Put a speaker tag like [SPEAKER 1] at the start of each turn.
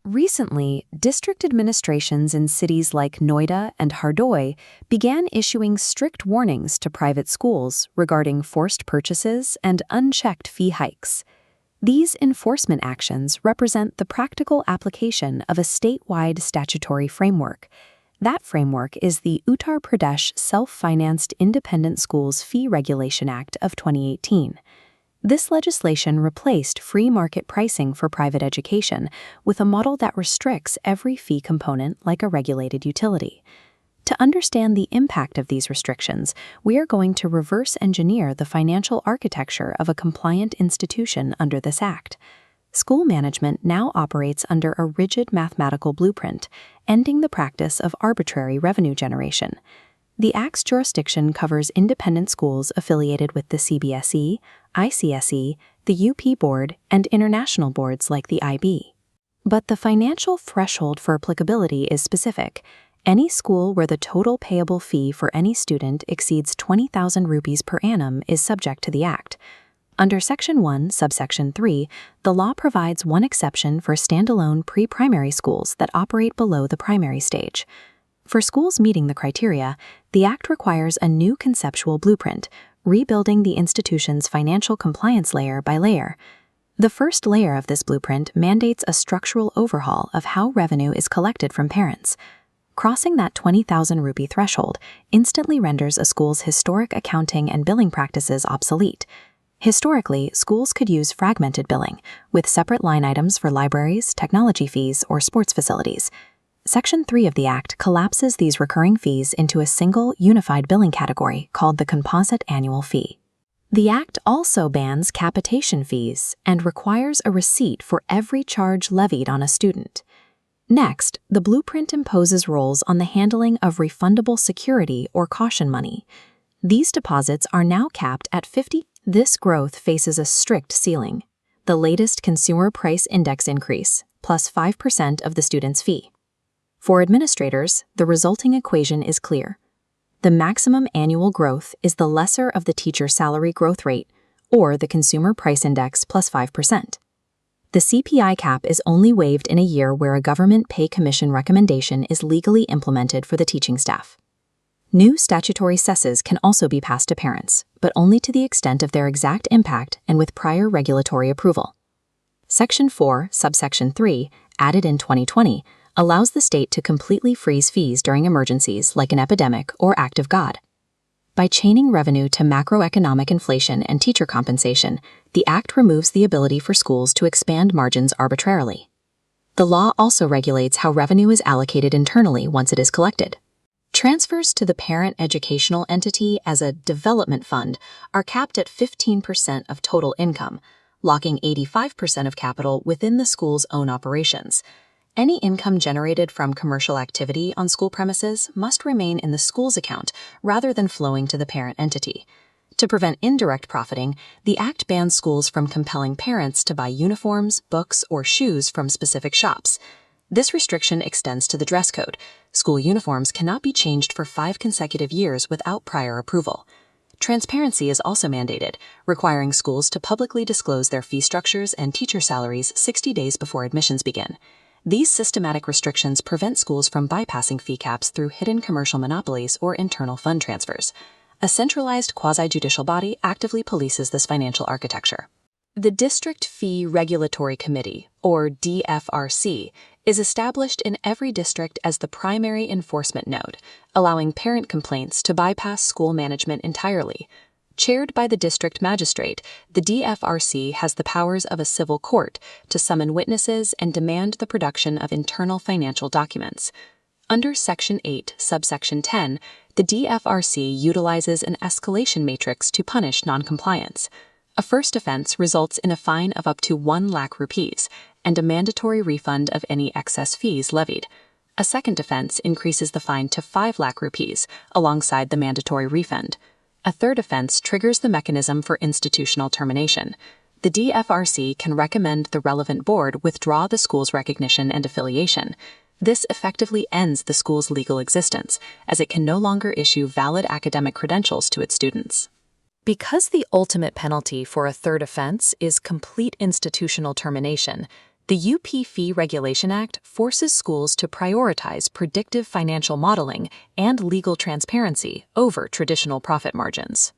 [SPEAKER 1] Recently, district administrations in cities like Noida and Hardoi began issuing strict warnings to private schools regarding forced purchases and unchecked fee hikes. These enforcement actions represent the practical application of a statewide statutory framework. That framework is the Uttar Pradesh Self-Financed Independent Schools Fee Regulation Act of 2018. This legislation replaced free market pricing for private education with a model that restricts every fee component like a regulated utility. To understand the impact of these restrictions, we are going to reverse engineer the financial architecture of a compliant institution under this act. School management now operates under a rigid mathematical blueprint, ending the practice of arbitrary revenue generation. The Act's jurisdiction covers independent schools affiliated with the CBSE, ICSE, the UP Board, and international boards like the IB. But the financial threshold for applicability is specific. Any school where the total payable fee for any student exceeds 20,000 rupees per annum is subject to the Act. Under Section 1, Subsection 3, the law provides one exception for standalone pre-primary schools that operate below the primary stage. For schools meeting the criteria, the Act requires a new conceptual blueprint, rebuilding the institution's financial compliance layer by layer. The first layer of this blueprint mandates a structural overhaul of how revenue is collected from parents. Crossing that 20,000 rupee threshold instantly renders a school's historic accounting and billing practices obsolete. Historically, schools could use fragmented billing, with separate line items for libraries, technology fees, or sports facilities. Section 3 of the Act collapses these recurring fees into a single, unified billing category called the composite annual fee. The Act also bans capitation fees and requires a receipt for every charge levied on a student. Next, the blueprint imposes rules on the handling of refundable security or caution money. These deposits are now capped at 50. This growth faces a strict ceiling, the latest consumer price index increase, plus 5% of the student's fee. For administrators, the resulting equation is clear. The maximum annual growth is the lesser of the teacher salary growth rate, or the consumer price index plus 5%. The CPI cap is only waived in a year where a government pay commission recommendation is legally implemented for the teaching staff. New statutory cesses can also be passed to parents, but only to the extent of their exact impact and with prior regulatory approval. Section 4, Subsection 3, added in 2020, allows the state to completely freeze fees during emergencies like an epidemic or act of God. By chaining revenue to macroeconomic inflation and teacher compensation, the Act removes the ability for schools to expand margins arbitrarily. The law also regulates how revenue is allocated internally once it is collected. Transfers to the parent educational entity as a development fund are capped at 15% of total income, locking 85% of capital within the school's own operations. Any income generated from commercial activity on school premises must remain in the school's account rather than flowing to the parent entity. To prevent indirect profiting, the Act bans schools from compelling parents to buy uniforms, books, or shoes from specific shops. This restriction extends to the dress code. School uniforms cannot be changed for 5 consecutive years without prior approval. Transparency is also mandated, requiring schools to publicly disclose their fee structures and teacher salaries 60 days before admissions begin. These systematic restrictions prevent schools from bypassing fee caps through hidden commercial monopolies or internal fund transfers. A centralized quasi-judicial body actively polices this financial architecture. The District Fee Regulatory Committee, or DFRC, is established in every district as the primary enforcement node, allowing parent complaints to bypass school management entirely. Chaired by the District Magistrate, the DFRC has the powers of a civil court to summon witnesses and demand the production of internal financial documents. Under Section 8, Subsection 10, the DFRC utilizes an escalation matrix to punish noncompliance. A first offense results in a fine of up to 1 lakh rupees and a mandatory refund of any excess fees levied. A second offense increases the fine to 5 lakh rupees alongside the mandatory refund. A third offense triggers the mechanism for institutional termination. The DFRC can recommend the relevant board withdraw the school's recognition and affiliation. This effectively ends the school's legal existence, as it can no longer issue valid academic credentials to its students. Because the ultimate penalty for a third offense is complete institutional termination, The UP Fee Regulation Act forces schools to prioritize predictive financial modeling and legal transparency over traditional profit margins.